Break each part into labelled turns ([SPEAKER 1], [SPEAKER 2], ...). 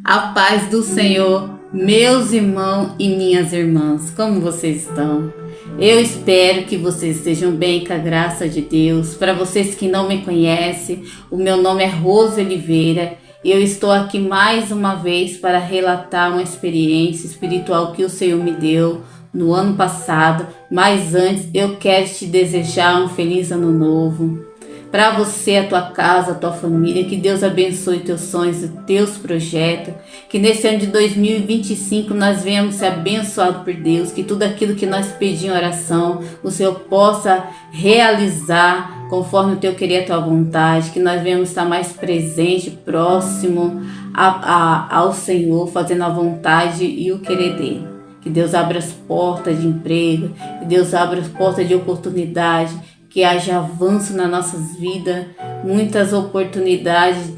[SPEAKER 1] A paz do Senhor, meus irmãos e minhas irmãs, como vocês estão? Eu espero que vocês estejam bem com a graça de Deus. Para vocês que não me conhecem, o meu nome é Rose Oliveira e eu estou aqui mais uma vez para relatar uma experiência espiritual que o Senhor me deu no ano passado. Mas antes, eu quero te desejar um feliz ano novo. Para você, a tua casa, a tua família, que Deus abençoe teus sonhos e teus projetos, que nesse ano de 2025 nós venhamos ser abençoados por Deus, que tudo aquilo que nós pedimos em oração, o Senhor possa realizar conforme o teu querer, a tua vontade, que nós venhamos estar mais presente, próximo ao Senhor, fazendo a vontade e o querer dele. Que Deus abra as portas de emprego, que Deus abra as portas de oportunidade, que haja avanço nas nossas vidas, muitas oportunidades,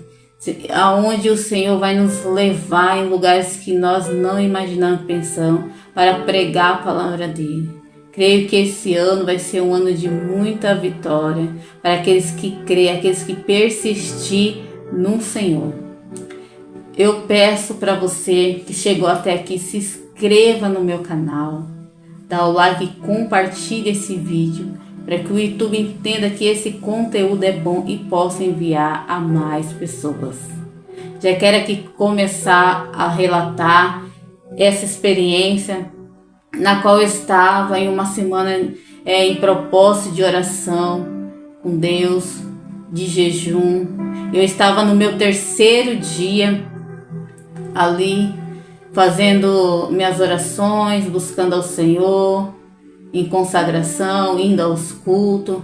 [SPEAKER 1] aonde o Senhor vai nos levar em lugares que nós não imaginamos, pensamos, para pregar a palavra dele. Creio que esse ano vai ser um ano de muita vitória para aqueles que creem, aqueles que persistir no Senhor. Eu peço para você que chegou até aqui, se inscreva no meu canal, dá o like e compartilhe esse vídeo, para que o YouTube entenda que esse conteúdo é bom e possa enviar a mais pessoas. Já quero aqui começar a relatar essa experiência na qual eu estava em uma semana em propósito de oração com Deus, de jejum. Eu estava no meu terceiro dia ali, fazendo minhas orações, buscando ao Senhor, em consagração, indo aos cultos.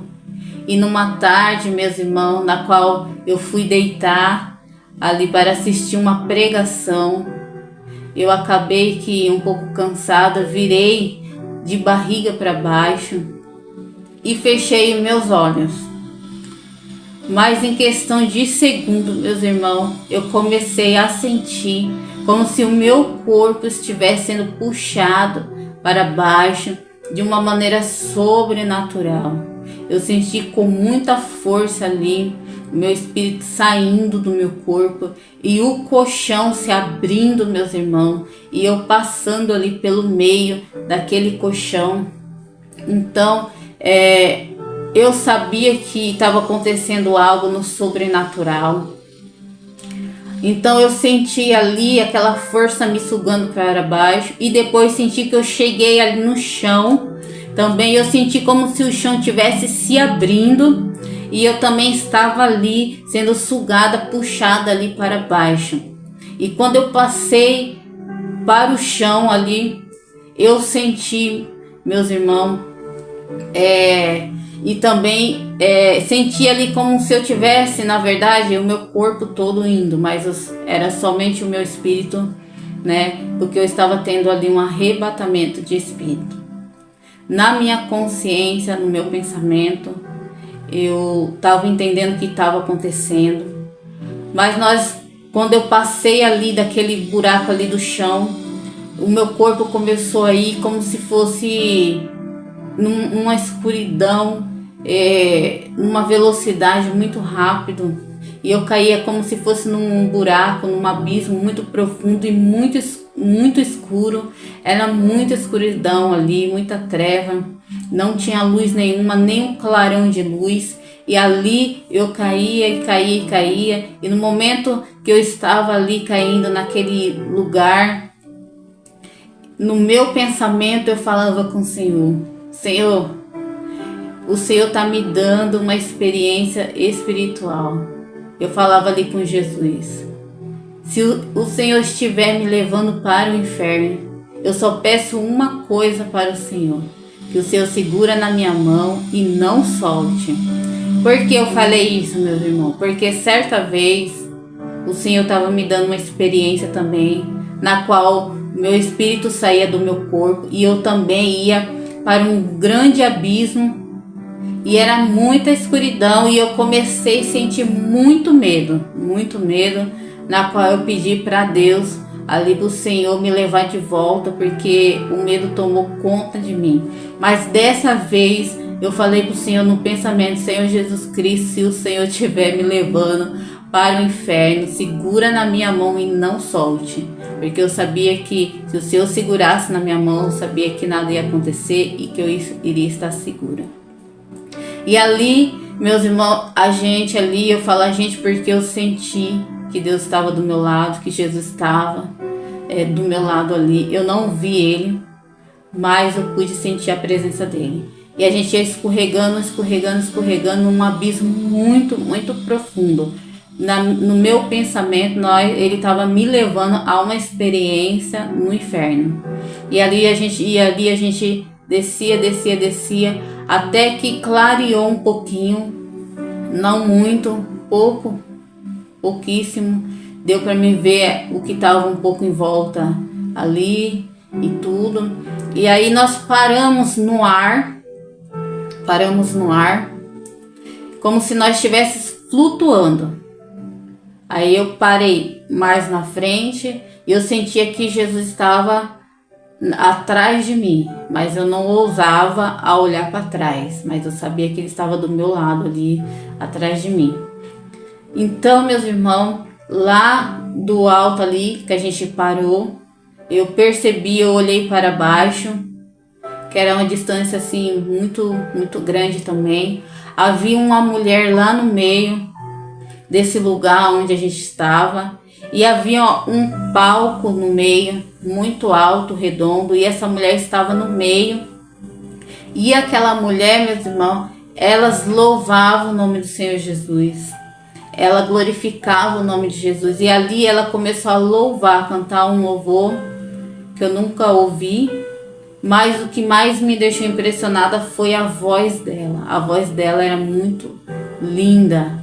[SPEAKER 1] E numa tarde, meus irmãos, na qual eu fui deitar ali para assistir uma pregação, eu acabei que um pouco cansada, virei de barriga para baixo e fechei os meus olhos. Mas em questão de segundos, meus irmãos, eu comecei a sentir como se o meu corpo estivesse sendo puxado para baixo de uma maneira sobrenatural. Eu senti com muita força ali o meu espírito saindo do meu corpo e o colchão se abrindo, meus irmãos, e eu passando ali pelo meio daquele colchão. Então, eu sabia que estava acontecendo algo no sobrenatural. Então eu senti ali aquela força me sugando para baixo e depois senti que eu cheguei ali no chão. Também eu senti como se o chão tivesse se abrindo e eu também estava ali sendo sugada, puxada ali para baixo. E quando eu passei para o chão ali, eu senti, meus irmãos, e também senti ali como se eu tivesse, na verdade, o meu corpo todo indo, mas era somente o meu espírito, né? Porque eu estava tendo ali um arrebatamento de espírito. Na minha consciência, no meu pensamento, eu estava entendendo o que estava acontecendo. Mas quando eu passei ali daquele buraco ali do chão, o meu corpo começou a ir como se fosse numa escuridão, numa velocidade muito rápido, e eu caía como se fosse num buraco, num abismo muito profundo e muito escuro. Era muita escuridão ali, muita treva, não tinha luz nenhuma, nem um clarão de luz, e ali eu caía e caía e caía, e no momento que eu estava ali caindo naquele lugar, no meu pensamento eu falava com o Senhor: Senhor, o Senhor está me dando uma experiência espiritual. Eu falava ali com Jesus: se o Senhor estiver me levando para o inferno, eu só peço uma coisa para o Senhor: que o Senhor segura na minha mão e não solte. Por que eu falei isso, meus irmãos? Porque certa vez o Senhor estava me dando uma experiência também, na qual meu espírito saía do meu corpo e eu também ia para um grande abismo, e era muita escuridão, e eu comecei a sentir muito medo, na qual eu pedi para Deus, ali para o Senhor me levar de volta, porque o medo tomou conta de mim. Mas dessa vez eu falei para o Senhor no pensamento: Senhor Jesus Cristo, se o Senhor estiver me levando para o inferno, segura na minha mão e não solte. Porque eu sabia que se o Senhor segurasse na minha mão, eu sabia que nada ia acontecer e que eu iria estar segura. E ali, meus irmãos, eu falo a gente porque eu senti que Deus estava do meu lado, que Jesus estava do meu lado ali. Eu não vi Ele, mas eu pude sentir a presença dele. E a gente ia escorregando num abismo muito, muito profundo. No meu pensamento, ele estava me levando a uma experiência no inferno. E ali a gente descia, até que clareou um pouquinho, não muito, pouquíssimo. Deu para mim ver o que estava um pouco em volta ali e tudo. E aí nós paramos no ar, como se nós estivéssemos flutuando. Aí eu parei mais na frente e eu sentia que Jesus estava atrás de mim, mas eu não ousava a olhar para trás, mas eu sabia que ele estava do meu lado ali, atrás de mim. Então, meus irmãos, lá do alto ali que a gente parou, eu percebi, eu olhei para baixo, que era uma distância assim muito, muito grande também. Havia uma mulher lá no meio desse lugar onde a gente estava, e havia um palco no meio, muito alto, redondo, e essa mulher estava no meio. E aquela mulher, meus irmãos, elas louvavam o nome do Senhor Jesus. Ela glorificava o nome de Jesus. E ali ela começou a louvar, a cantar um louvor que eu nunca ouvi. Mas o que mais me deixou impressionada foi a voz dela. A voz dela era muito linda.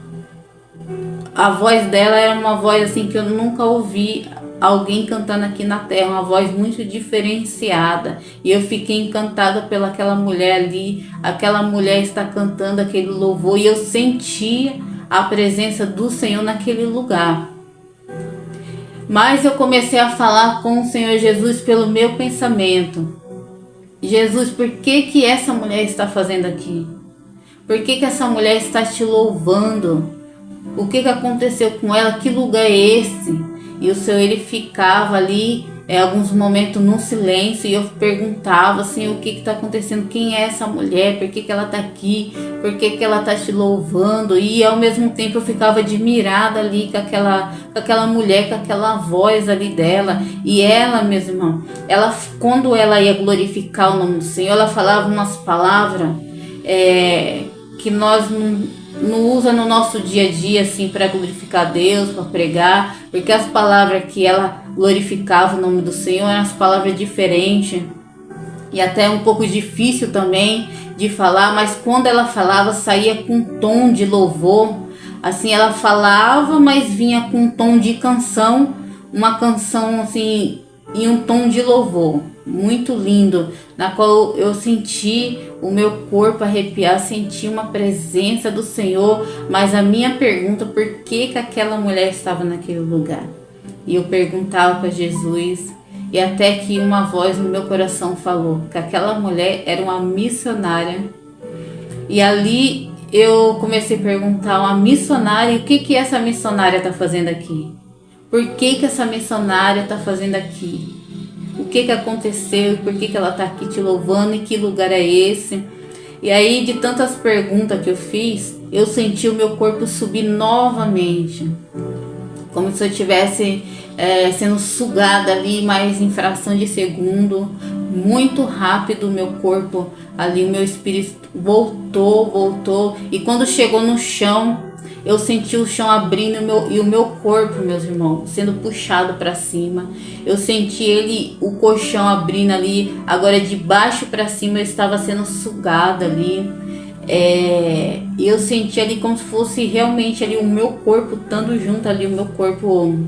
[SPEAKER 1] A voz dela era uma voz assim que eu nunca ouvi alguém cantando aqui na terra, uma voz muito diferenciada. E eu fiquei encantada pelaquela mulher ali. Aquela mulher está cantando aquele louvor e eu sentia a presença do Senhor naquele lugar. Mas eu comecei a falar com o Senhor Jesus pelo meu pensamento. Jesus, por que essa mulher está fazendo aqui? Por que essa mulher está te louvando? O que aconteceu com ela? Que lugar é esse? E o Senhor, ele ficava ali alguns momentos no silêncio, e eu perguntava assim, o que está acontecendo? Quem é essa mulher? Por que ela está aqui? Por que ela está te louvando? E ao mesmo tempo eu ficava admirada ali com aquela mulher, com aquela voz ali dela. E ela, meus irmãos, quando ela ia glorificar o nome do Senhor, ela falava umas palavras que nós não usa no nosso dia a dia assim para glorificar Deus, para pregar, porque as palavras que ela glorificava o nome do Senhor eram as palavras diferentes e até um pouco difícil também de falar, mas quando ela falava saía com um tom de louvor, assim ela falava, mas vinha com um tom de canção, uma canção assim em um tom de louvor, muito lindo, na qual eu senti o meu corpo arrepiar, senti uma presença do Senhor. Mas a minha pergunta, por que aquela mulher estava naquele lugar? E eu perguntava para Jesus, e até que uma voz no meu coração falou que aquela mulher era uma missionária. E ali eu comecei a perguntar, uma missionária, o que essa missionária está fazendo aqui? Por que essa missionária está fazendo aqui? O que aconteceu? Por que ela está aqui te louvando? E que lugar é esse? E aí, de tantas perguntas que eu fiz, eu senti o meu corpo subir novamente. Como se eu estivesse sendo sugada ali, mas em fração de segundo. Muito rápido o meu corpo ali, o meu espírito voltou. E quando chegou no chão, eu senti o chão abrindo e o meu corpo, meus irmãos, sendo puxado para cima. Eu senti o colchão abrindo ali. Agora de baixo para cima eu estava sendo sugada ali. E eu senti ali como se fosse realmente ali o meu corpo estando junto ali, o meu corpo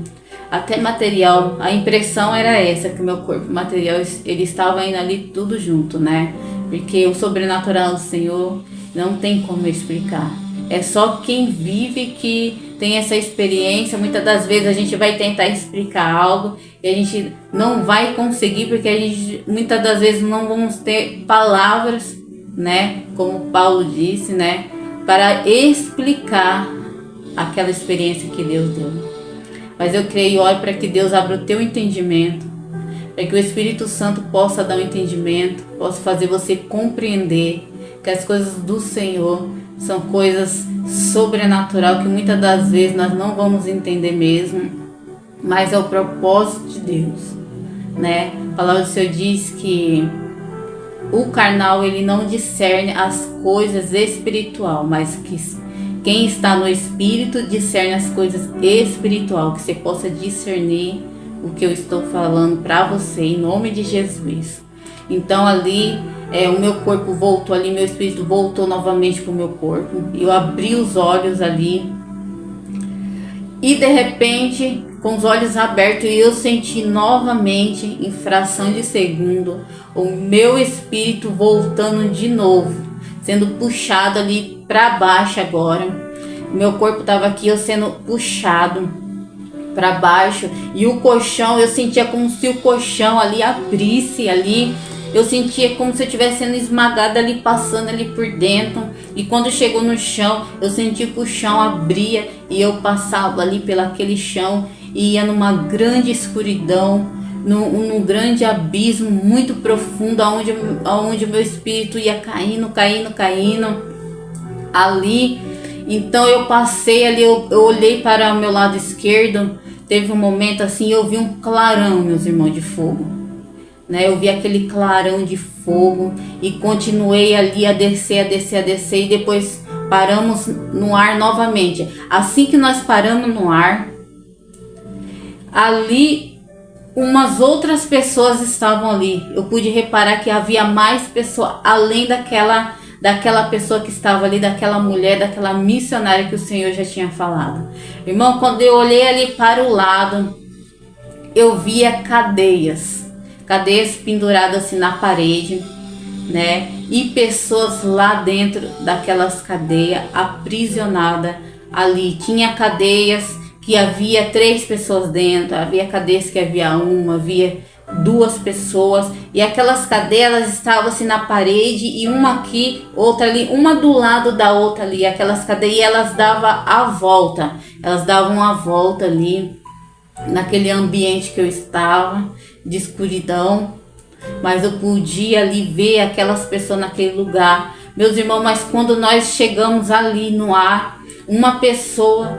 [SPEAKER 1] até material. A impressão era essa, que o meu corpo material ele estava indo ali tudo junto, né? Porque o sobrenatural do Senhor não tem como eu explicar. É só quem vive que tem essa experiência. Muitas das vezes a gente vai tentar explicar algo e a gente não vai conseguir, porque a gente muitas das vezes não vamos ter palavras, né? Como Paulo disse, né? Para explicar aquela experiência que Deus deu. Mas eu creio e oro para que Deus abra o teu entendimento, para que o Espírito Santo possa dar um entendimento, possa fazer você compreender que as coisas do Senhor são coisas sobrenatural, que muitas das vezes nós não vamos entender mesmo, mas é o propósito de Deus, né? A palavra do Senhor diz que o carnal ele não discerne as coisas espiritual, mas que quem está no Espírito discerne as coisas espiritual, que você possa discernir o que eu estou falando para você em nome de Jesus. Então ali o meu corpo voltou ali, meu espírito voltou novamente para o meu corpo. Eu abri os olhos ali e de repente, com os olhos abertos, eu senti novamente, em fração de segundo, o meu espírito voltando de novo, sendo puxado ali para baixo agora. Meu corpo estava aqui, eu sendo puxado para baixo, e o colchão, eu sentia como se o colchão ali abrisse ali. Eu sentia como se eu estivesse sendo esmagada ali, passando ali por dentro. E quando chegou no chão, eu senti que o chão abria e eu passava ali pelaquele chão e ia numa grande escuridão, num grande abismo muito profundo, aonde o meu espírito ia caindo ali. Então eu passei ali, eu olhei para o meu lado esquerdo, teve um momento assim, eu vi um clarão, meus irmãos, de fogo. Eu vi aquele clarão de fogo e continuei ali a descer e depois paramos no ar novamente. Assim que nós paramos no ar, ali umas outras pessoas estavam ali. Eu pude reparar que havia mais pessoas além daquela pessoa que estava ali, daquela mulher, daquela missionária que o Senhor já tinha falado. Irmão, quando eu olhei ali para o lado, eu via cadeias penduradas assim na parede, né? E pessoas lá dentro daquelas cadeias, aprisionadas ali. Tinha cadeias que havia 3 pessoas dentro, havia cadeias que havia uma, havia 2 pessoas. E aquelas cadeias, elas estavam assim na parede, e uma aqui, outra ali, uma do lado da outra ali. Aquelas cadeias, elas davam a volta, elas davam uma volta ali, naquele ambiente que eu estava, de escuridão, mas eu podia ali ver aquelas pessoas naquele lugar, meus irmãos. Mas quando nós chegamos ali no ar, uma pessoa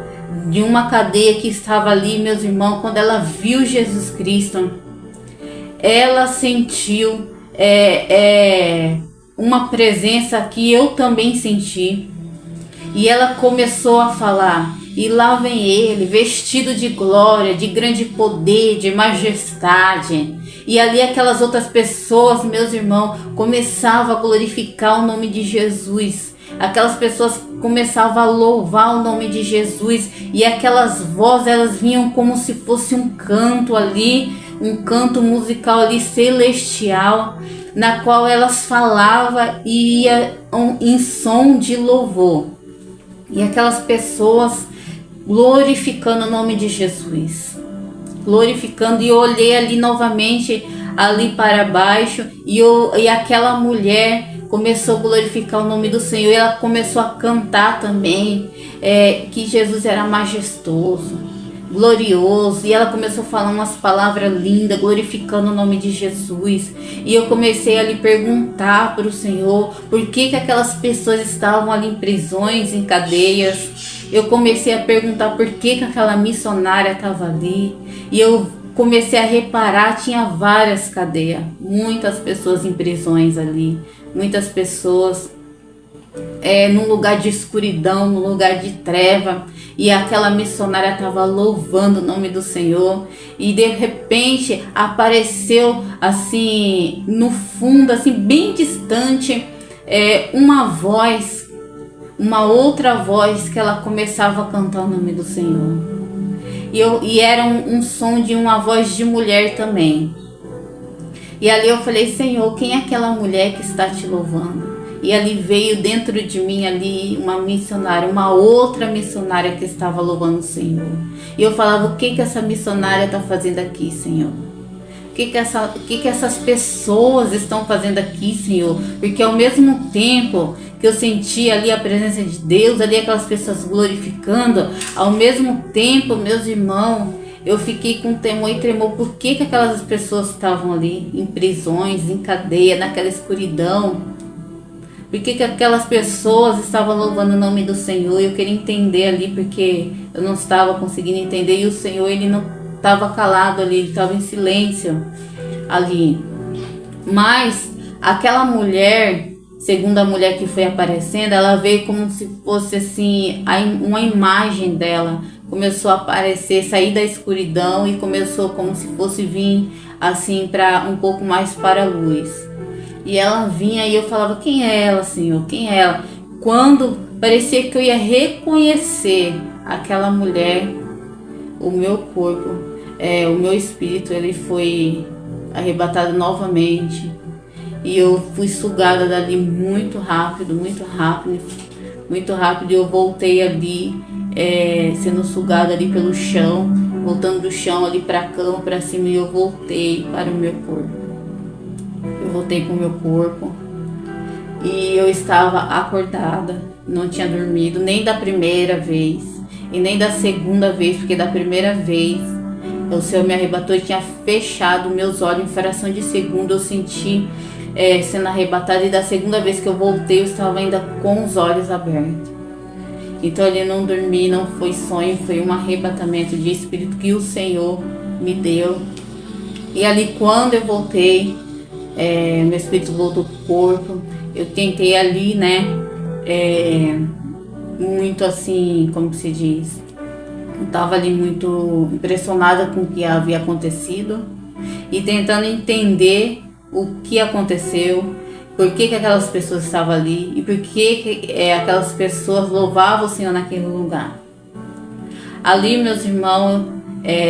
[SPEAKER 1] de uma cadeia que estava ali, meus irmãos, quando ela viu Jesus Cristo, ela sentiu uma presença que eu também senti, e ela começou a falar: e lá vem ele, vestido de glória, de grande poder, de majestade. E ali aquelas outras pessoas, meus irmãos, começavam a glorificar o nome de Jesus. Aquelas pessoas começavam a louvar o nome de Jesus. E aquelas vozes, elas vinham como se fosse um canto ali, um canto musical ali celestial, na qual elas falavam e ia em som de louvor. E aquelas pessoas glorificando o nome de Jesus, glorificando. E eu olhei ali novamente, ali para baixo, e aquela mulher começou a glorificar o nome do Senhor, e ela começou a cantar também, que Jesus era majestoso, glorioso, e ela começou a falar umas palavras lindas, glorificando o nome de Jesus. E eu comecei a lhe perguntar para o Senhor por que aquelas pessoas estavam ali em prisões, em cadeias. Eu comecei a perguntar por que aquela missionária estava ali, e eu comecei a reparar, tinha várias cadeias, muitas pessoas em prisões ali, muitas pessoas num lugar de escuridão, num lugar de treva, e aquela missionária estava louvando o nome do Senhor. E de repente apareceu assim no fundo, assim bem distante, uma voz, uma outra voz, que ela começava a cantar o nome do Senhor. E era um som de uma voz de mulher também. E ali eu falei: Senhor, quem é aquela mulher que está te louvando? E ali veio dentro de mim ali uma missionária, uma outra missionária que estava louvando o Senhor. E eu falava: o que essa missionária está fazendo aqui, Senhor? O que essas pessoas estão fazendo aqui, Senhor? Porque ao mesmo tempo que eu senti ali a presença de Deus, ali aquelas pessoas glorificando, ao mesmo tempo, meus irmãos, eu fiquei com temor e tremor. Por que aquelas pessoas estavam ali em prisões, em cadeia, naquela escuridão? Por que aquelas pessoas estavam louvando o nome do Senhor? Eu queria entender ali, porque eu não estava conseguindo entender, e o Senhor, ele não estava calado ali, ele estava em silêncio ali. Mas aquela mulher, segundo a mulher que foi aparecendo, ela veio como se fosse assim, uma imagem dela começou a aparecer, sair da escuridão e começou como se fosse vir assim para um pouco mais para a luz. E ela vinha e eu falava: quem é ela, Senhor? Quem é ela? Quando parecia que eu ia reconhecer aquela mulher, o meu corpo, o meu espírito, ele foi arrebatado novamente. E eu fui sugada dali muito rápido, muito rápido, muito rápido. E eu voltei ali, sendo sugada ali pelo chão, voltando do chão ali para a cama, para cima. E eu voltei para o meu corpo. Eu voltei para o meu corpo. E eu estava acordada, não tinha dormido nem da primeira vez e nem da segunda vez, porque da primeira vez o Senhor me arrebatou e tinha fechado meus olhos em fração de segundo. Eu senti sendo arrebatada, e da segunda vez que eu voltei eu estava ainda com os olhos abertos. Então ali não dormi, não foi sonho, foi um arrebatamento de espírito que o Senhor me deu. E ali quando eu voltei, meu espírito voltou pro corpo. Eu tentei ali, né, muito assim, como se diz, eu estava ali muito impressionada com o que havia acontecido e tentando entender o que aconteceu, por que aquelas pessoas estavam ali e por que aquelas pessoas louvavam o Senhor naquele lugar. Ali, meus irmãos,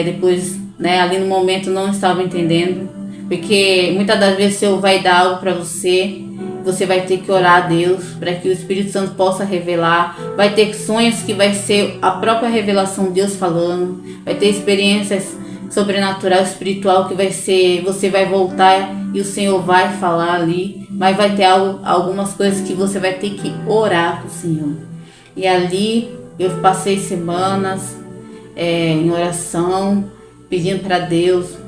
[SPEAKER 1] depois, né, ali no momento não estava entendendo, porque muitas das vezes o Senhor vai dar algo para você, você vai ter que orar a Deus para que o Espírito Santo possa revelar. Vai ter sonhos que vai ser a própria revelação de Deus falando. Vai ter experiências sobrenatural, espiritual, que vai ser, você vai voltar e o Senhor vai falar ali. Mas vai ter algumas coisas que você vai ter que orar com o Senhor. E ali eu passei semanas em oração, pedindo para Deus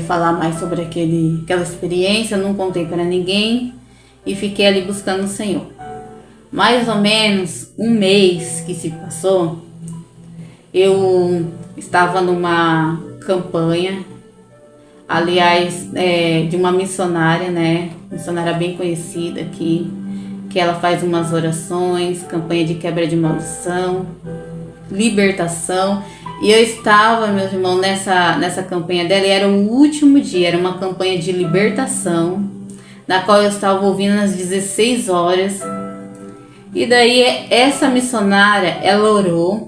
[SPEAKER 1] falar mais sobre aquela experiência. Não contei para ninguém e fiquei ali buscando o Senhor. Mais ou menos um mês que se passou, eu estava numa campanha, aliás, de uma missionária, né? Missionária bem conhecida aqui, que ela faz umas orações, campanha de quebra de maldição, libertação. E eu estava, meus irmãos, nessa campanha dela, e era o último dia, era uma campanha de libertação, na qual eu estava ouvindo às 16 horas. E daí essa missionária, ela orou,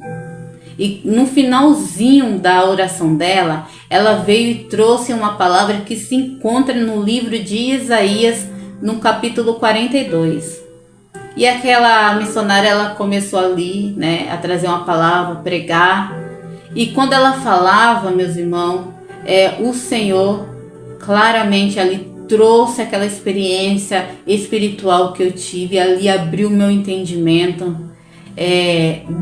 [SPEAKER 1] e no finalzinho da oração dela, ela veio e trouxe uma palavra que se encontra no livro de Isaías, no capítulo 42. E aquela missionária, ela começou ali, né, a trazer uma palavra, pregar. E quando ela falava, meus irmãos, o Senhor claramente ali trouxe aquela experiência espiritual que eu tive, ali abriu o meu entendimento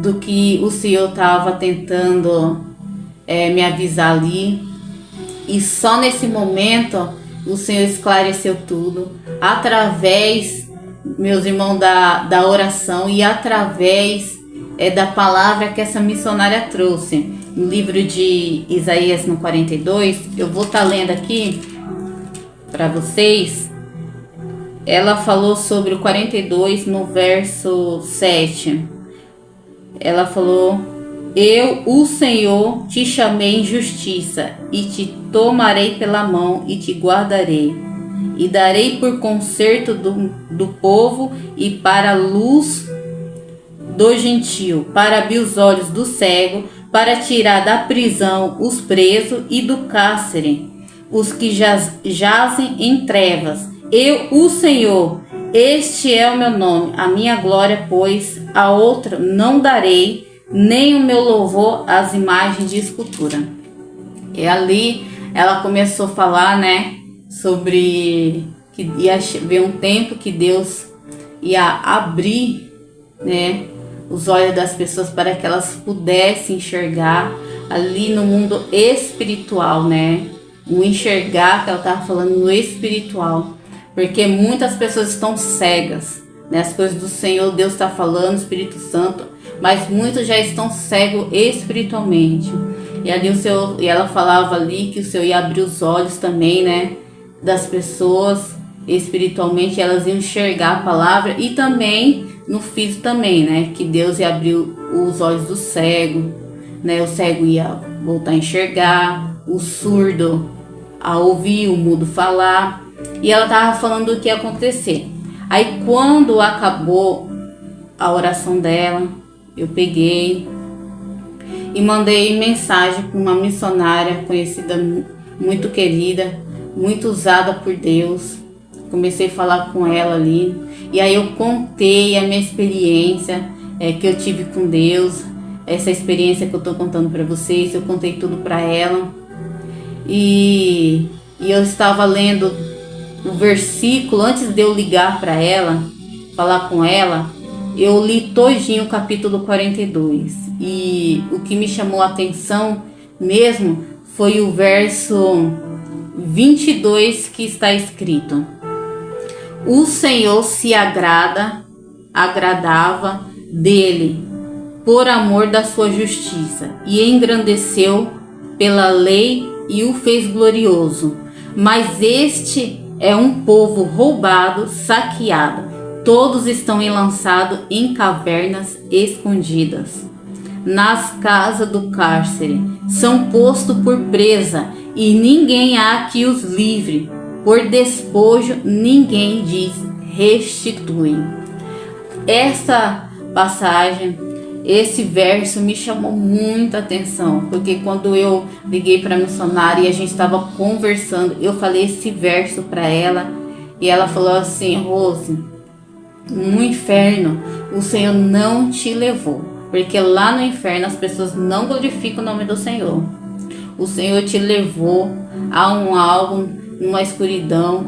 [SPEAKER 1] do que o Senhor estava tentando me avisar ali. E só nesse momento o Senhor esclareceu tudo, através, meus irmãos, da oração e através da palavra que essa missionária trouxe. No livro de Isaías, no 42, eu vou estar lendo aqui para vocês. Ela falou sobre o 42 no verso 7. Ela falou: eu, o Senhor, te chamei em justiça, e te tomarei pela mão e te guardarei, e darei por conserto do povo e para a luz do gentio, para abrir os olhos do cego, para tirar da prisão os presos e do cárcere os que jazem em trevas. Eu, o Senhor, este é o meu nome, a minha glória, pois a outra não darei, nem o meu louvor às imagens de escultura. E ali ela começou a falar, né, sobre que ia ver um tempo que Deus ia abrir, né, os olhos das pessoas para que elas pudessem enxergar ali no mundo espiritual, né? O enxergar que ela estava falando no espiritual, porque muitas pessoas estão cegas, né? As coisas do Senhor, Deus está falando, Espírito Santo, mas muitos já estão cegos espiritualmente. E ali e ela falava ali que o Senhor ia abrir os olhos também, né, das pessoas espiritualmente, elas iam enxergar a palavra, e também no físico também, né, que Deus ia abrir os olhos do cego, né, o cego ia voltar a enxergar, o surdo a ouvir, o mudo falar, e ela estava falando do que ia acontecer. Aí quando acabou a oração dela, eu peguei e mandei mensagem para uma missionária conhecida, muito querida, muito usada por Deus. Comecei a falar com ela ali, e aí eu contei a minha experiência que eu tive com Deus, essa experiência que eu estou contando para vocês. Eu contei tudo para ela, e eu estava lendo o versículo antes de eu ligar para ela, falar com ela. Eu li todinho o capítulo 42, e o que me chamou a atenção mesmo foi o verso 22, que está escrito: o Senhor se agradava dele por amor da sua justiça, e engrandeceu pela lei e o fez glorioso. Mas este é um povo roubado, saqueado. Todos estão enlaçados em cavernas escondidas. Nas casas do cárcere são postos por presa, e ninguém há que os livre. Por despojo ninguém diz restitui. Essa passagem, esse verso me chamou muita atenção, porque quando eu liguei para a missionária e a gente estava conversando, eu falei esse verso para ela, e ela falou assim: Rose, no inferno o Senhor não te levou, porque lá no inferno as pessoas não glorificam o nome do Senhor. O Senhor te levou a algo, numa escuridão,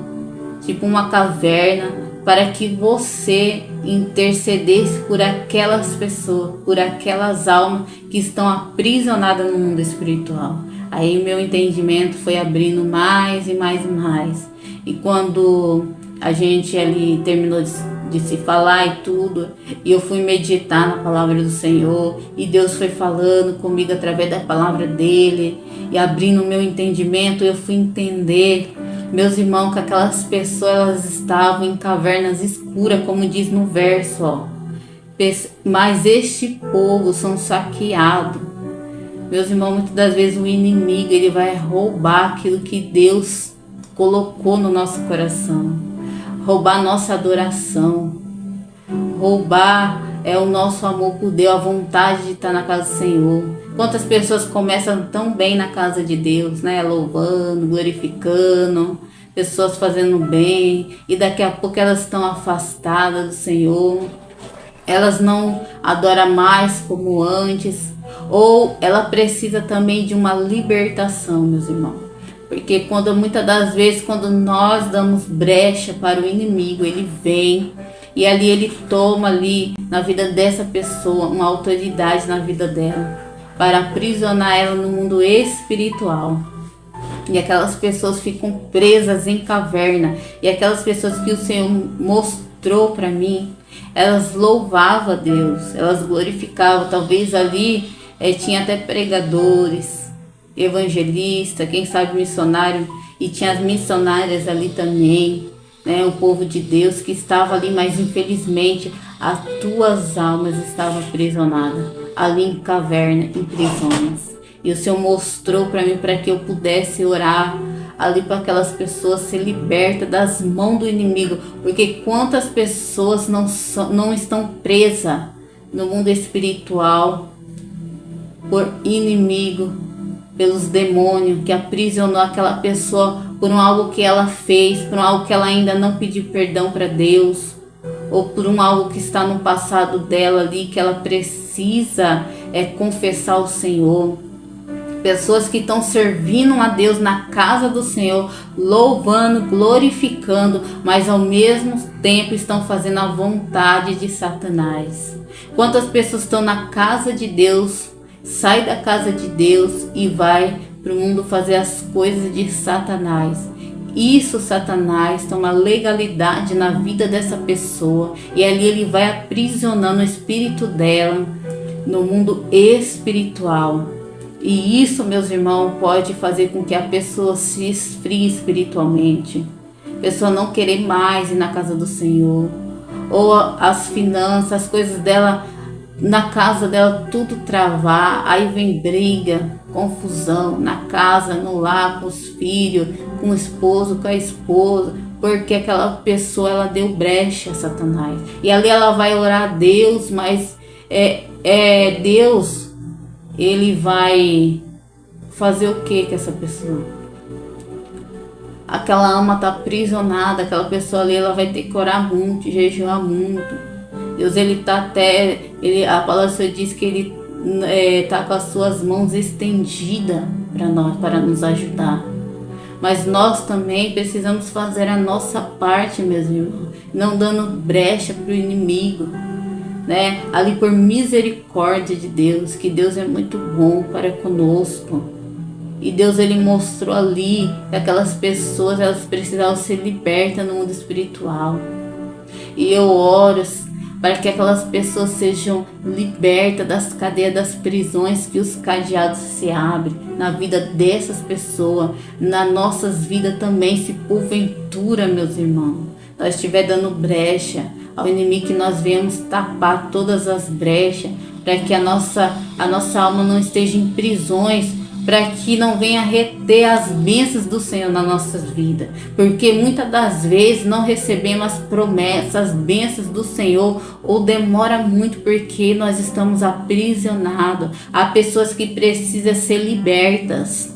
[SPEAKER 1] tipo uma caverna, para que você intercedesse por aquelas pessoas, por aquelas almas que estão aprisionadas no mundo espiritual. Aí meu entendimento foi abrindo mais e mais e mais. E quando a gente ali terminou de se falar e tudo, e eu fui meditar na palavra do Senhor, e Deus foi falando comigo através da palavra dele, e abrindo o meu entendimento, eu fui entender, meus irmãos, que aquelas pessoas, elas estavam em cavernas escuras, como diz no verso, ó. Mas este povo são saqueados. Meus irmãos, muitas das vezes o inimigo, ele vai roubar aquilo que Deus colocou no nosso coração, roubar nossa adoração, roubar o nosso amor por Deus, a vontade de estar na casa do Senhor. Quantas pessoas começam tão bem na casa de Deus, né? Louvando, glorificando, pessoas fazendo bem, e daqui a pouco elas estão afastadas do Senhor, elas não adoram mais como antes, ou ela precisa também de uma libertação, meus irmãos. Porque muitas das vezes, quando nós damos brecha para o inimigo, ele vem e ali ele toma ali na vida dessa pessoa uma autoridade na vida dela, para aprisionar ela no mundo espiritual. E aquelas pessoas ficam presas em caverna. E aquelas pessoas que o Senhor mostrou para mim, elas louvavam a Deus, elas glorificavam. Talvez ali tinha até pregadores, evangelista, quem sabe missionário, e tinha as missionárias ali também, né, o povo de Deus que estava ali, mas infelizmente as tuas almas estavam aprisionadas ali em caverna, em prisões. E o Senhor mostrou para mim, para que eu pudesse orar ali para aquelas pessoas ser libertas das mãos do inimigo, porque quantas pessoas não estão presas no mundo espiritual por inimigo, pelos demônios que aprisionou aquela pessoa por algo que ela fez, por algo que ela ainda não pediu perdão para Deus, ou por algo que está no passado dela ali, que ela precisa confessar ao Senhor. Pessoas que estão servindo a Deus na casa do Senhor, louvando, glorificando, mas ao mesmo tempo estão fazendo a vontade de Satanás. Quantas pessoas estão na casa de Deus, sai da casa de Deus e vai para o mundo fazer as coisas de Satanás. Isso, Satanás toma legalidade na vida dessa pessoa e ali ele vai aprisionando o espírito dela no mundo espiritual. E isso, meus irmãos, pode fazer com que a pessoa se esfrie espiritualmente. A pessoa não querer mais ir na casa do Senhor. Ou as finanças, as coisas dela, na casa dela, tudo travar. Aí vem briga, confusão na casa, no lar, com os filhos, com o esposo, com a esposa. Porque aquela pessoa, ela deu brecha a Satanás. E ali ela vai orar a Deus, mas Deus... ele vai fazer o que com essa pessoa? Aquela alma está aprisionada, aquela pessoa ali, ela vai ter que orar muito, jejuar muito. Deus, ele está a palavra do Senhor diz que ele está com as suas mãos estendidas para nós, para nos ajudar. Mas nós também precisamos fazer a nossa parte, meus irmãos, não dando brecha para o inimigo. Né? Ali por misericórdia de Deus, que Deus é muito bom para conosco. E Deus, ele mostrou ali que aquelas pessoas, elas precisavam ser libertas no mundo espiritual. E eu oro para que aquelas pessoas sejam libertas das cadeias, das prisões, que os cadeados se abrem na vida dessas pessoas, nas nossas vidas também, se porventura, meus irmãos, nós estiver dando brecha ao inimigo, que nós venhamos tapar todas as brechas, para que a nossa alma não esteja em prisões, para que não venha reter as bênçãos do Senhor nas nossas vidas, porque muitas das vezes não recebemos as promessas, as bênçãos do Senhor, ou demora muito porque nós estamos aprisionados. Há pessoas que precisam ser libertas.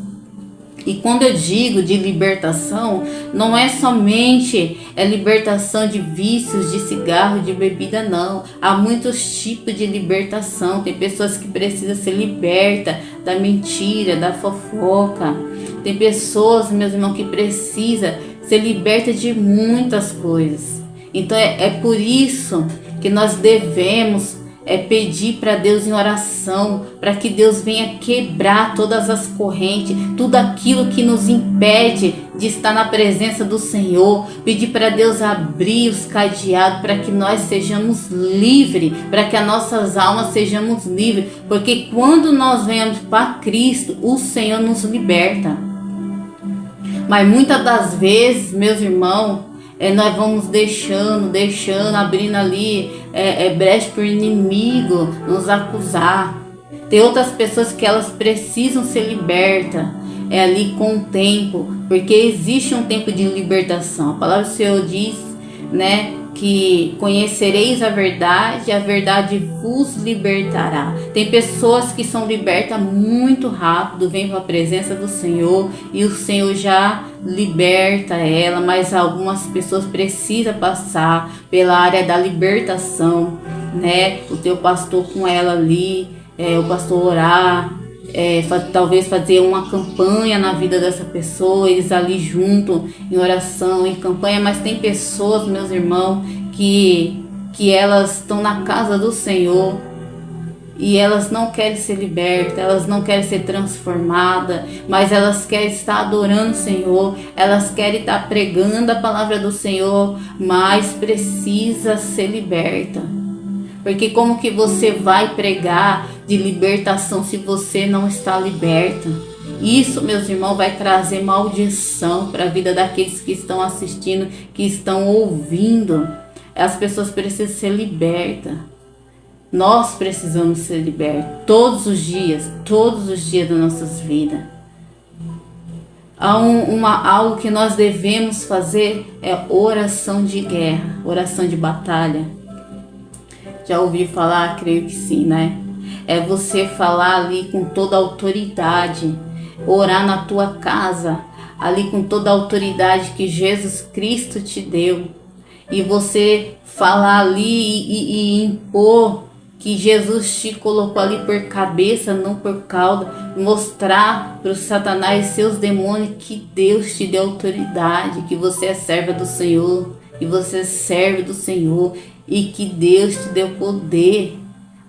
[SPEAKER 1] E quando eu digo de libertação, não é somente libertação de vícios, de cigarro, de bebida, não. Há muitos tipos de libertação. Tem pessoas que precisam ser libertas da mentira, da fofoca. Tem pessoas, meus irmãos, que precisam ser libertas de muitas coisas. Então é por isso que nós devemos pedir para Deus em oração, para que Deus venha quebrar todas as correntes, tudo aquilo que nos impede de estar na presença do Senhor. Pedir para Deus abrir os cadeados, para que nós sejamos livres, para que as nossas almas sejamos livres, porque quando nós venhamos para Cristo, o Senhor nos liberta. Mas muitas das vezes, meus irmãos, nós vamos deixando, abrindo ali brecha para o inimigo nos acusar. Tem outras pessoas que elas precisam ser libertas ali com o tempo, porque existe um tempo de libertação. A palavra do Senhor diz, né, que conhecereis a verdade vos libertará. Tem pessoas que são libertas muito rápido, vêm para a presença do Senhor e o Senhor já liberta ela, mas algumas pessoas precisam passar pela área da libertação, né? O teu pastor com ela ali, o pastor orar, talvez fazer uma campanha na vida dessa pessoa, eles ali junto em oração, em campanha. Mas tem pessoas, meus irmãos, que elas estão na casa do Senhor e elas não querem ser libertas, elas não querem ser transformadas, mas elas querem estar adorando o Senhor, elas querem estar pregando a palavra do Senhor, mas precisa ser liberta. Porque como que você vai pregar de libertação se você não está liberta? Isso, meus irmãos, vai trazer maldição para a vida daqueles que estão assistindo, que estão ouvindo. As pessoas precisam ser libertas. Nós precisamos ser libertos todos os dias das nossas vidas. Há algo que nós devemos fazer, oração de guerra, oração de batalha. Já ouvi falar? Creio que sim, né? É você falar ali com toda a autoridade, orar na tua casa, ali com toda a autoridade que Jesus Cristo te deu. E você falar ali e impor que Jesus te colocou ali por cabeça, não por cauda, mostrar para o Satanás e seus demônios que Deus te deu autoridade, que você é serva do Senhor, que você é servo do Senhor e que Deus te deu poder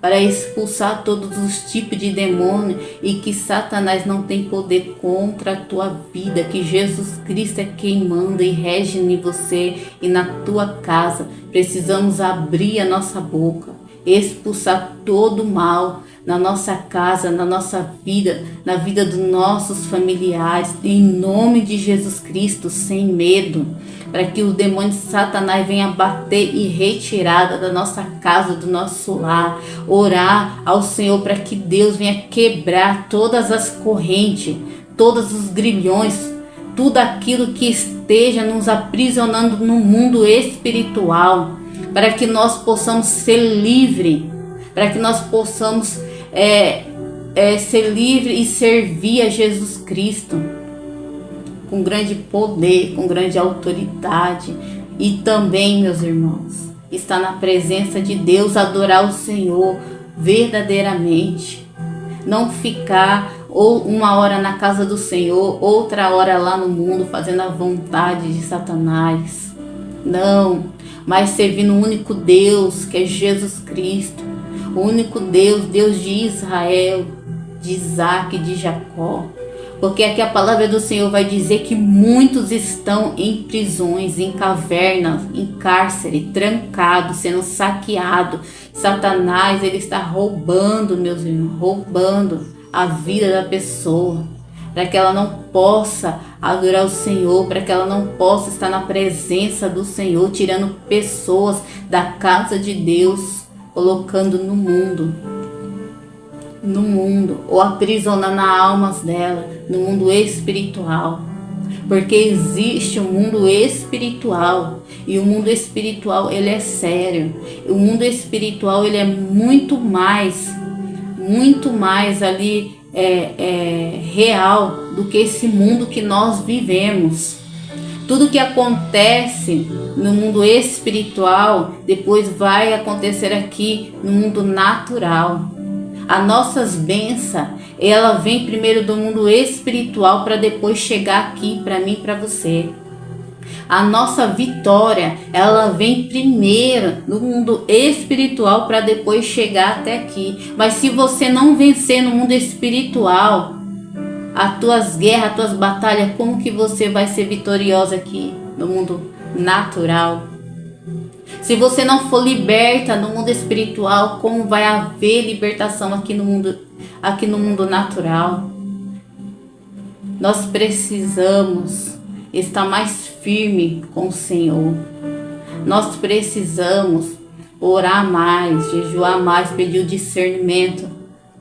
[SPEAKER 1] para expulsar todos os tipos de demônio e que Satanás não tem poder contra a tua vida, que Jesus Cristo é quem manda e rege em você e na tua casa. Precisamos abrir a nossa boca, expulsar todo o mal na nossa casa, na nossa vida, na vida dos nossos familiares, em nome de Jesus Cristo, sem medo, para que o demônio de Satanás venha bater e retirada da nossa casa, do nosso lar. Orar ao Senhor para que Deus venha quebrar todas as correntes, todos os grilhões, tudo aquilo que esteja nos aprisionando no mundo espiritual, para que nós possamos ser livres, para que nós possamos ser livres e servir a Jesus Cristo com grande poder, com grande autoridade. E também, meus irmãos, estar na presença de Deus, adorar o Senhor verdadeiramente, não ficar ou uma hora na casa do Senhor, outra hora lá no mundo fazendo a vontade de Satanás. Não, mas servindo o único Deus, que é Jesus Cristo, o único Deus, Deus de Israel, de Isaac, de Jacó. Porque aqui a palavra do Senhor vai dizer que muitos estão em prisões, em cavernas, em cárcere, trancados, sendo saqueados. Satanás, ele está roubando, meus irmãos, roubando a vida da pessoa, para que ela não possa adorar o Senhor, para que ela não possa estar na presença do Senhor, tirando pessoas da casa de Deus, colocando no mundo, ou aprisionando as almas dela, no mundo espiritual. Porque existe um mundo espiritual, e o mundo espiritual, ele é sério. O mundo espiritual, ele é muito mais ali real do que esse mundo que nós vivemos. Tudo que acontece no mundo espiritual, depois vai acontecer aqui no mundo natural. As nossas bênçãos, ela vem primeiro do mundo espiritual para depois chegar aqui para mim e para você. A nossa vitória, ela vem primeiro no mundo espiritual para depois chegar até aqui. Mas se você não vencer no mundo espiritual, as tuas guerras, as tuas batalhas, como que você vai ser vitoriosa aqui no mundo natural? Se você não for liberta no mundo espiritual, como vai haver libertação aqui no mundo natural? Nós precisamos estar mais firme com o Senhor. Nós precisamos orar mais, jejuar mais, pedir o discernimento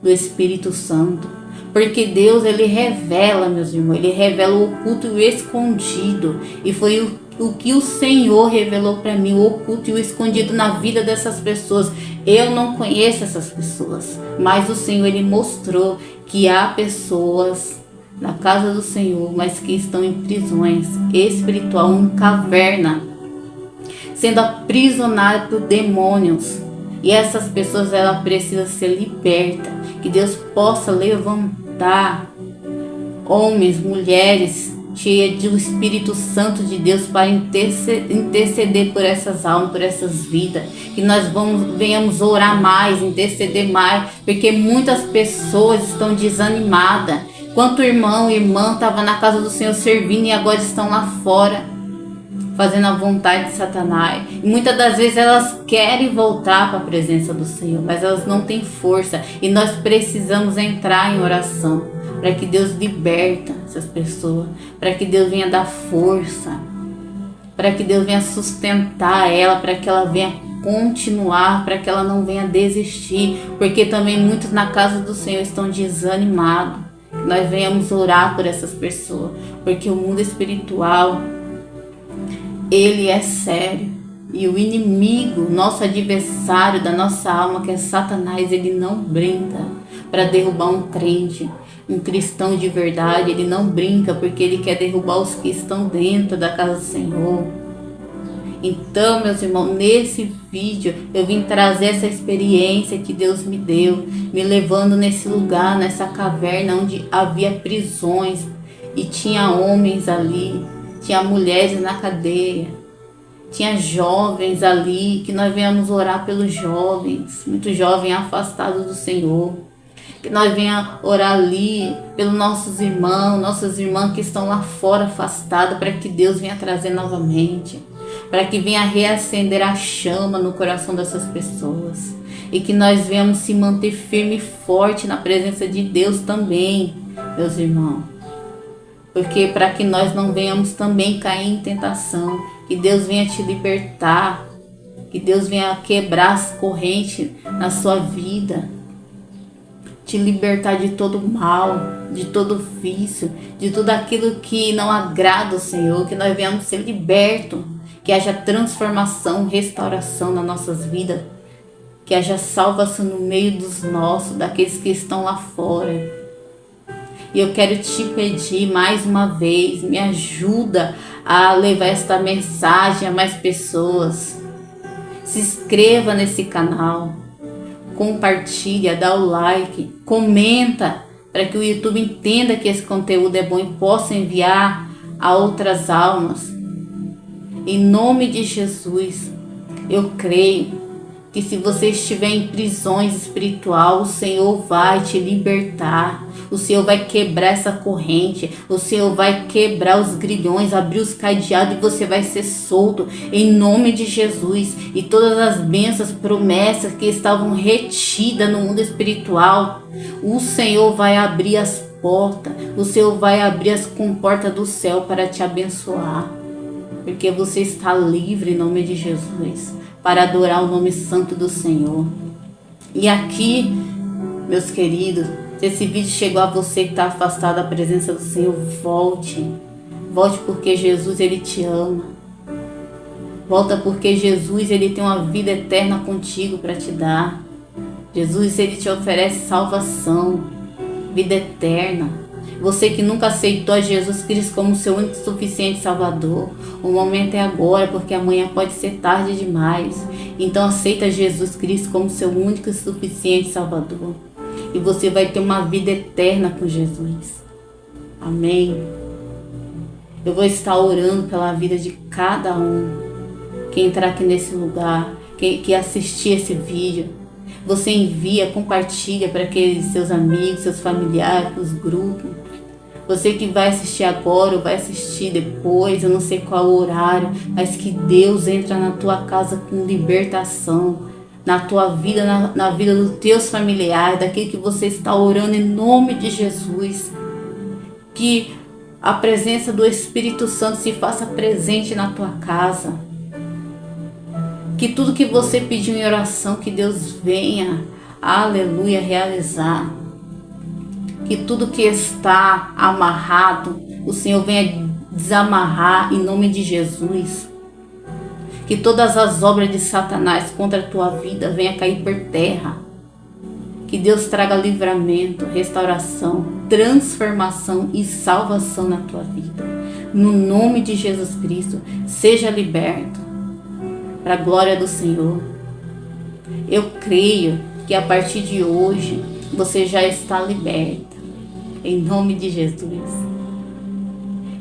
[SPEAKER 1] do Espírito Santo. Porque Deus, ele revela, meus irmãos, ele revela o oculto e o escondido. E foi o que o Senhor revelou para mim, o oculto e o escondido na vida dessas pessoas. Eu não conheço essas pessoas, mas o Senhor, ele mostrou que há pessoas na casa do Senhor, mas que estão em prisões espiritual, em caverna, sendo aprisionadas por demônios. E essas pessoas, ela precisa ser liberta. Que Deus possa levantar homens, mulheres cheias do Espírito Santo de Deus para interceder por essas almas, por essas vidas. Que nós venhamos orar mais, interceder mais, porque muitas pessoas estão desanimadas. Quanto irmão e irmã estavam na casa do Senhor servindo e agora estão lá fora, fazendo a vontade de Satanás. E muitas das vezes elas querem voltar para a presença do Senhor, mas elas não têm força. E nós precisamos entrar em oração para que Deus liberta essas pessoas, para que Deus venha dar força, para que Deus venha sustentar ela, para que ela venha continuar, para que ela não venha desistir. Porque também muitos na casa do Senhor estão desanimados. Nós venhamos orar por essas pessoas, porque o mundo espiritual, ele é sério. E o inimigo, nosso adversário da nossa alma, que é Satanás, ele não brinca para derrubar um crente, um cristão de verdade. Ele não brinca, porque ele quer derrubar os que estão dentro da casa do Senhor. Então, meus irmãos, nesse vídeo eu vim trazer essa experiência que Deus me deu, me levando nesse lugar, nessa caverna onde havia prisões e tinha homens ali, tinha mulheres na cadeia, tinha jovens ali, que nós viemos orar pelos jovens, muitos jovens afastados do Senhor. Que nós venhamos orar ali pelos nossos irmãos, nossas irmãs que estão lá fora afastadas, para que Deus venha trazer novamente, para que venha reacender a chama no coração dessas pessoas, e que nós venhamos se manter firme e forte na presença de Deus também, meus irmãos, porque para que nós não venhamos também cair em tentação, que Deus venha te libertar, que Deus venha quebrar as correntes na sua vida, te libertar de todo mal, de todo vício, de tudo aquilo que não agrada ao Senhor, que nós venhamos ser libertos, que haja transformação, restauração nas nossas vidas, que haja salvação no meio dos nossos, daqueles que estão lá fora. E eu quero te pedir mais uma vez, me ajuda a levar esta mensagem a mais pessoas. Se inscreva nesse canal. Compartilha, dá o like, comenta para que o YouTube entenda que esse conteúdo é bom e possa enviar a outras almas. Em nome de Jesus, eu creio que se você estiver em prisões espiritual, o Senhor vai te libertar, o Senhor vai quebrar essa corrente, o Senhor vai quebrar os grilhões, abrir os cadeados e você vai ser solto em nome de Jesus. E todas as bênçãos, promessas que estavam retidas no mundo espiritual, o Senhor vai abrir as portas, o Senhor vai abrir as comportas do céu para te abençoar, porque você está livre em nome de Jesus, para adorar o nome santo do Senhor. E aqui, meus queridos, se esse vídeo chegou a você que está afastado da presença do Senhor, volte. Volte porque Jesus, Ele te ama. Volta porque Jesus, Ele tem uma vida eterna contigo para te dar. Jesus, Ele te oferece salvação, vida eterna. Você que nunca aceitou a Jesus Cristo como seu único e suficiente Salvador, o momento é agora, porque amanhã pode ser tarde demais. Então aceita Jesus Cristo como seu único e suficiente Salvador, e você vai ter uma vida eterna com Jesus. Amém? Eu vou estar orando pela vida de cada um que entrar aqui nesse lugar, que assistir esse vídeo. Você envia, compartilha para aqueles seus amigos, seus familiares, os grupos. Você que vai assistir agora ou vai assistir depois, eu não sei qual o horário, mas que Deus entra na tua casa com libertação, na tua vida, na vida dos teus familiares, daquele que você está orando em nome de Jesus. Que a presença do Espírito Santo se faça presente na tua casa. Que tudo que você pediu em oração, que Deus venha, aleluia, realizar. Que tudo que está amarrado, o Senhor venha desamarrar em nome de Jesus. Que todas as obras de Satanás contra a tua vida venham cair por terra. Que Deus traga livramento, restauração, transformação e salvação na tua vida. No nome de Jesus Cristo, seja liberto para a glória do Senhor. Eu creio que a partir de hoje você já está liberta, em nome de Jesus.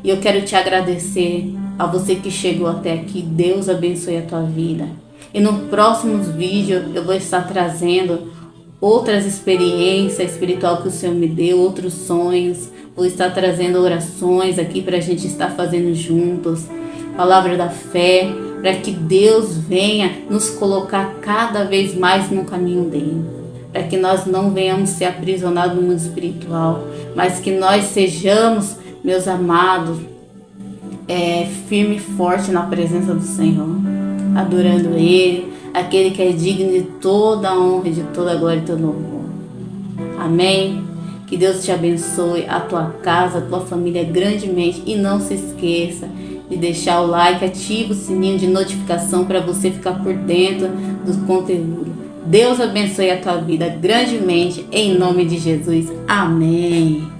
[SPEAKER 1] E eu quero te agradecer a você que chegou até aqui. Deus abençoe a tua vida. E no próximos vídeos eu vou estar trazendo outras experiências espirituais que o Senhor me deu, outros sonhos. Vou estar trazendo orações aqui para a gente estar fazendo juntos. Palavra da fé, para que Deus venha nos colocar cada vez mais no caminho dele. Para que nós não venhamos ser aprisionados no mundo espiritual, mas que nós sejamos, meus amados, firme e forte na presença do Senhor, adorando Ele, aquele que é digno de toda a honra, de toda a glória e todo louvor. Amém? Que Deus te abençoe, a tua casa, a tua família grandemente. E não se esqueça de deixar o like, ativa o sininho de notificação para você ficar por dentro do conteúdo. Deus abençoe a tua vida grandemente, em nome de Jesus. Amém.